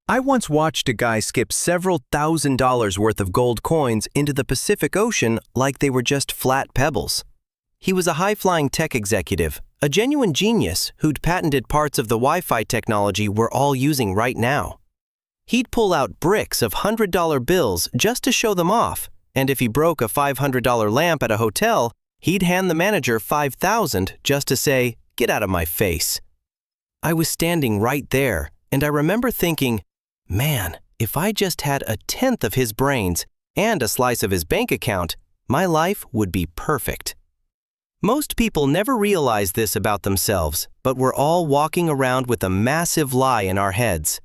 I once watched a guy skip several $1,000s worth of gold coins into the Pacific Ocean like they were just flat pebbles. He was a high-flying tech executive, a genuine genius who'd patented parts of the Wi-Fi technology we're all using right now. He'd pull out bricks of $100 bills just to show them off, and if he broke a $500 lamp at a hotel, he'd hand the manager $5,000 just to say, "Get out of my face." I was standing right there, and I remember thinking, man, if I just had a tenth of his brains and a slice of his bank account, my life would be perfect. Most people never realize this about themselves, but we're all walking around with a massive lie in our heads.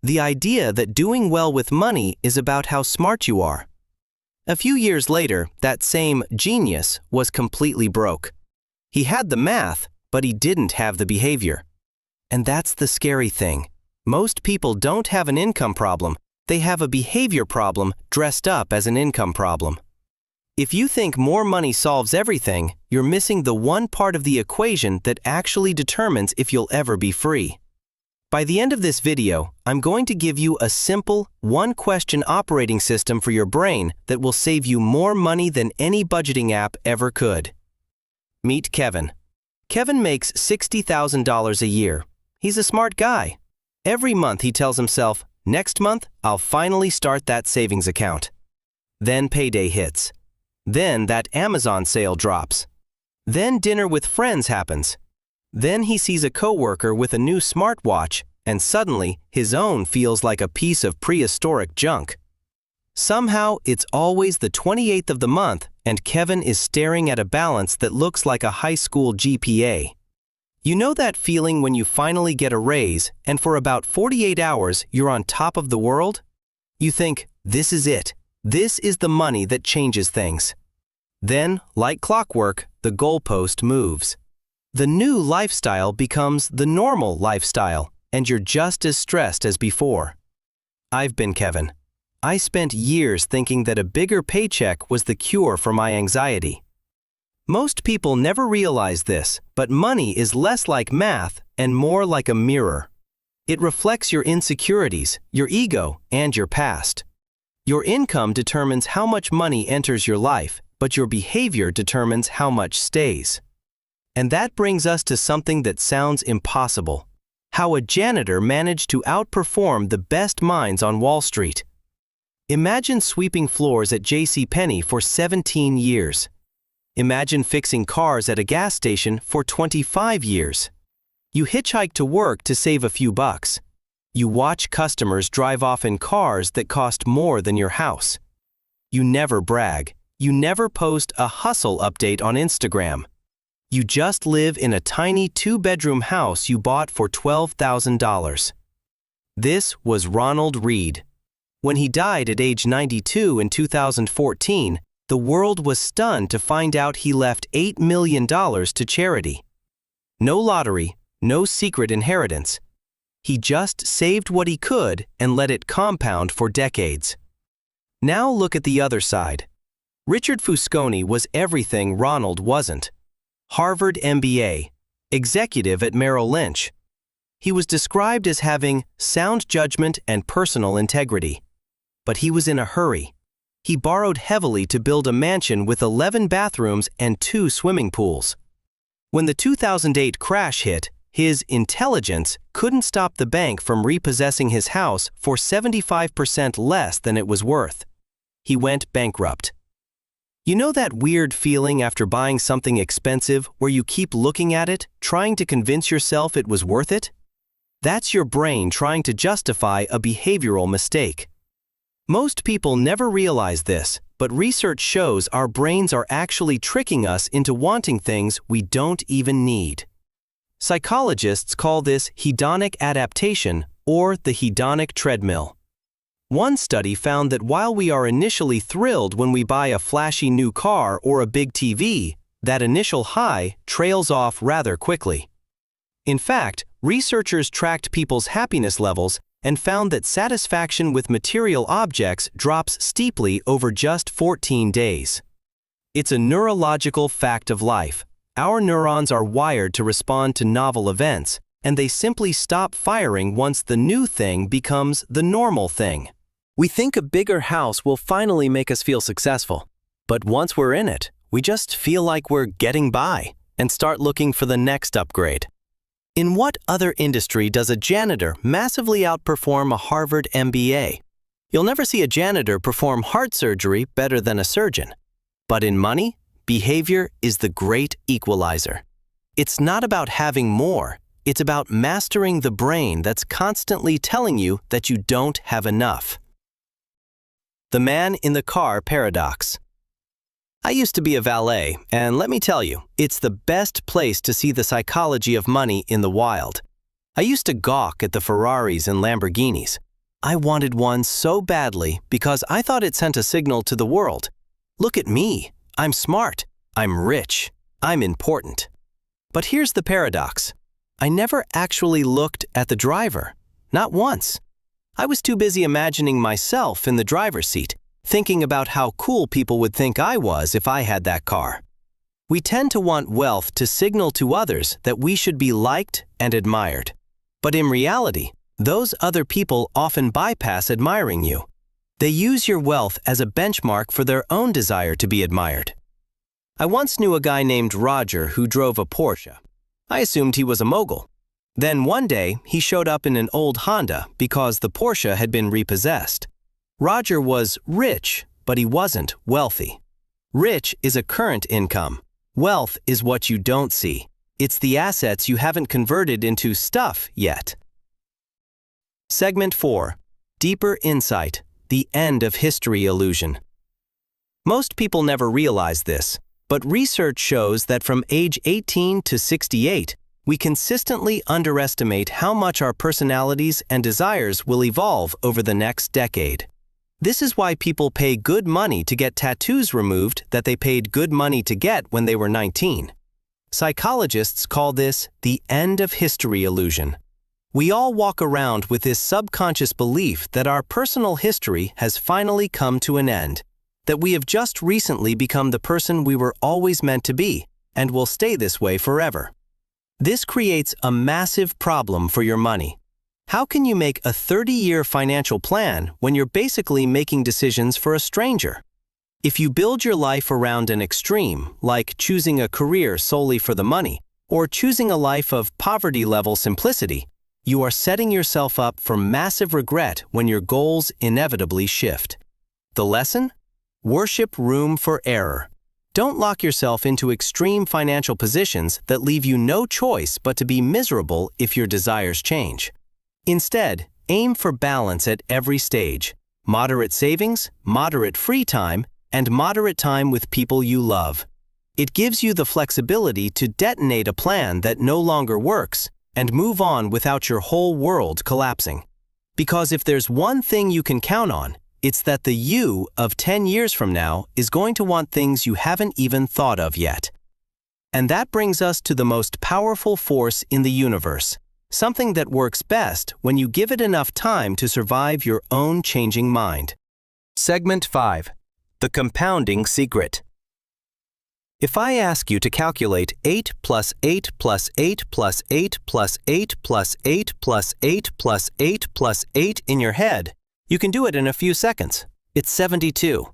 The idea that doing well with money is about how smart you are. A few years later, that same genius was completely broke. He had the math, but he didn't have the behavior. And that's the scary thing. Most people don't have an income problem. They have a behavior problem dressed up as an income problem. If you think more money solves everything, you're missing the one part of the equation that actually determines if you'll ever be free. By the end of this video, I'm going to give you a simple, one-question operating system for your brain that will save you more money than any budgeting app ever could. Meet Kevin. Kevin makes $60,000 a year. He's a smart guy. Every month he tells himself, next month I'll finally start that savings account. Then payday hits. Then that Amazon sale drops. Then dinner with friends happens. Then he sees a coworker with a new smartwatch, and suddenly his own feels like a piece of prehistoric junk. Somehow it's always the 28th of the month, and Kevin is staring at a balance that looks like a high school GPA. You know that feeling when you finally get a raise, and for about 48 hours you're on top of the world? You think, this is it. This is the money that changes things. Then, like clockwork, the goalpost moves. The new lifestyle becomes the normal lifestyle, and you're just as stressed as before. I've been Kevin. I spent years thinking that a bigger paycheck was the cure for my anxiety. Most people never realize this, but money is less like math and more like a mirror. It reflects your insecurities, your ego, and your past. Your income determines how much money enters your life, but your behavior determines how much stays. And that brings us to something that sounds impossible: how a janitor managed to outperform the best minds on Wall Street. Imagine sweeping floors at JCPenney for 17 years. Imagine fixing cars at a gas station for 25 years. You hitchhike to work to save a few bucks. You watch customers drive off in cars that cost more than your house. You never brag. You never post a hustle update on Instagram. You just live in a tiny 2-bedroom house you bought for $12,000. This was Ronald Read. When he died at age 92 in 2014, the world was stunned to find out he left $8 million to charity. No lottery, no secret inheritance. He just saved what he could and let it compound for decades. Now look at the other side. Richard Fusconi was everything Ronald wasn't. Harvard MBA, executive at Merrill Lynch. He was described as having sound judgment and personal integrity. But he was in a hurry. He borrowed heavily to build a mansion with 11 bathrooms and 2 swimming pools. When the 2008 crash hit, his intelligence couldn't stop the bank from repossessing his house for 75% less than it was worth. He went bankrupt. You know that weird feeling after buying something expensive where you keep looking at it, trying to convince yourself it was worth it? That's your brain trying to justify a behavioral mistake. Most people never realize this, but research shows our brains are actually tricking us into wanting things we don't even need. Psychologists call this hedonic adaptation, or the hedonic treadmill. One study found that while we are initially thrilled when we buy a flashy new car or a big TV, that initial high trails off rather quickly. In fact, researchers tracked people's happiness levels and found that satisfaction with material objects drops steeply over just 14 days. It's a neurological fact of life. Our neurons are wired to respond to novel events, and they simply stop firing once the new thing becomes the normal thing. We think a bigger house will finally make us feel successful, but once we're in it, we just feel like we're getting by and start looking for the next upgrade. In what other industry does a janitor massively outperform a Harvard MBA? You'll never see a janitor perform heart surgery better than a surgeon. But in money, behavior is the great equalizer. It's not about having more, it's about mastering the brain that's constantly telling you that you don't have enough. The man in the car paradox. I used to be a valet, and let me tell you, it's the best place to see the psychology of money in the wild. I used to gawk at the Ferraris and Lamborghinis. I wanted one so badly because I thought it sent a signal to the world. Look at me. I'm smart. I'm rich. I'm important. But here's the paradox. I never actually looked at the driver. Not once. I was too busy imagining myself in the driver's seat, thinking about how cool people would think I was if I had that car. We tend to want wealth to signal to others that we should be liked and admired. But in reality, those other people often bypass admiring you. They use your wealth as a benchmark for their own desire to be admired. I once knew a guy named Roger who drove a Porsche. I assumed he was a mogul. Then one day, he showed up in an old Honda because the Porsche had been repossessed. Roger was rich, but he wasn't wealthy. Rich is a current income. Wealth is what you don't see. It's the assets you haven't converted into stuff yet. Segment 4. Deeper Insight. The End of History Illusion. Most people never realize this, but research shows that from age 18 to 68, we consistently underestimate how much our personalities and desires will evolve over the next decade. This is why people pay good money to get tattoos removed that they paid good money to get when they were 19. Psychologists call this the end of history illusion. We all walk around with this subconscious belief that our personal history has finally come to an end, that we have just recently become the person we were always meant to be, and will stay this way forever. This creates a massive problem for your money. How can you make a 30-year financial plan when you're basically making decisions for a stranger? If you build your life around an extreme, like choosing a career solely for the money, or choosing a life of poverty-level simplicity, you are setting yourself up for massive regret when your goals inevitably shift. The lesson? Worship room for error. Don't lock yourself into extreme financial positions that leave you no choice but to be miserable if your desires change. Instead, aim for balance at every stage. Moderate savings, moderate free time, and moderate time with people you love. It gives you the flexibility to detonate a plan that no longer works and move on without your whole world collapsing. Because if there's one thing you can count on, it's that the you of 10 years from now is going to want things you haven't even thought of yet. And that brings us to the most powerful force in the universe, something that works best when you give it enough time to survive your own changing mind. Segment 5. The Compounding Secret. If I ask you to calculate 8 plus 8 plus 8 plus 8 plus 8 plus 8 plus 8 plus 8 plus 8 in your head, you can do it in a few seconds. It's 72.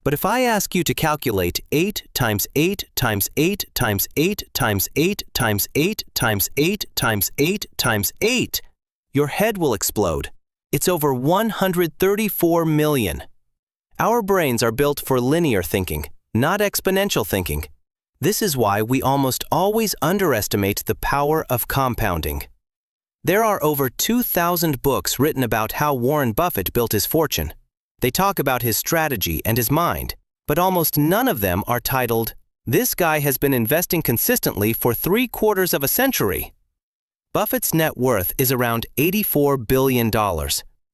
But if I ask you to calculate 8 times 8 times 8 times 8 times 8 times 8 times 8 times 8 times 8, your head will explode. It's over 134 million. Our brains are built for linear thinking, not exponential thinking. This is why we almost always underestimate the power of compounding. There are over 2,000 books written about how Warren Buffett built his fortune. They talk about his strategy and his mind, but almost none of them are titled, "This guy has been investing consistently for 3/4 of a century." Buffett's net worth is around $84 billion.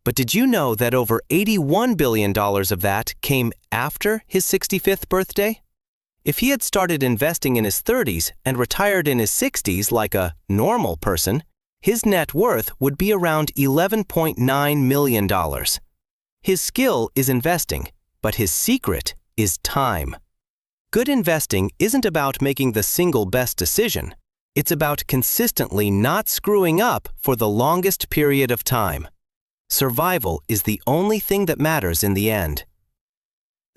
But did you know that over $81 billion of that came after his 65th birthday? If he had started investing in his 30s and retired in his 60s like a normal person, his net worth would be around $11.9 million. His skill is investing, but his secret is time. Good investing isn't about making the single best decision. It's about consistently not screwing up for the longest period of time. Survival is the only thing that matters in the end.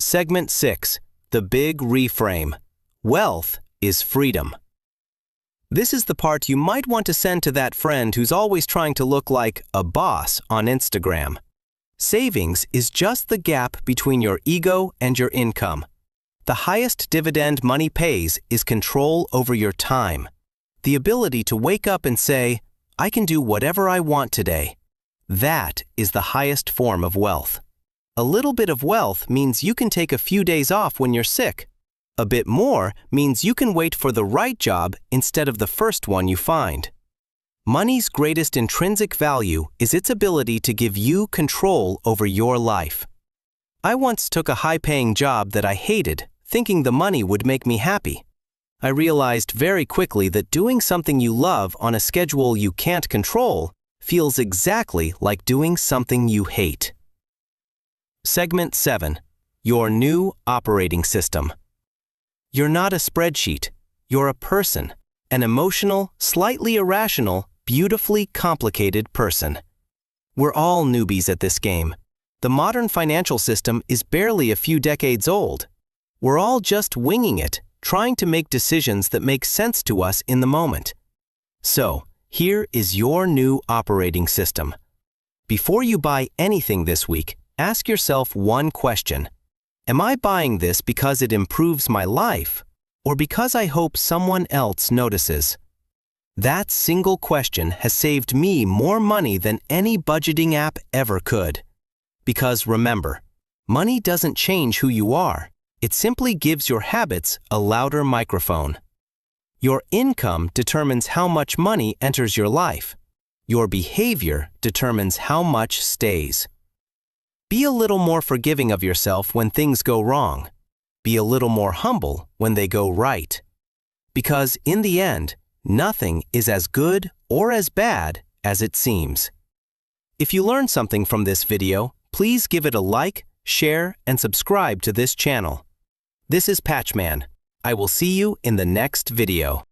Segment 6. The Big Reframe. Wealth is freedom. This is the part you might want to send to that friend who's always trying to look like a boss on Instagram. Savings is just the gap between your ego and your income. The highest dividend money pays is control over your time. The ability to wake up and say, I can do whatever I want today. That is the highest form of wealth. A little bit of wealth means you can take a few days off when you're sick. A bit more means you can wait for the right job instead of the first one you find. Money's greatest intrinsic value is its ability to give you control over your life. I once took a high-paying job that I hated, thinking the money would make me happy. I realized very quickly that doing something you love on a schedule you can't control feels exactly like doing something you hate. Segment 7. Your new operating system. You're not a spreadsheet. You're a person, an emotional, slightly irrational, beautifully complicated person. We're all newbies at this game. The modern financial system is barely a few decades old. We're all just winging it, trying to make decisions that make sense to us in the moment. So, here is your new operating system. Before you buy anything this week, ask yourself one question. Am I buying this because it improves my life, or because I hope someone else notices? That single question has saved me more money than any budgeting app ever could. Because remember, money doesn't change who you are. It simply gives your habits a louder microphone. Your income determines how much money enters your life. Your behavior determines how much stays. Be a little more forgiving of yourself when things go wrong. Be a little more humble when they go right. Because in the end, nothing is as good or as bad as it seems. If you learned something from this video, please give it a like, share, and subscribe to this channel. This is Patchman. I will see you in the next video.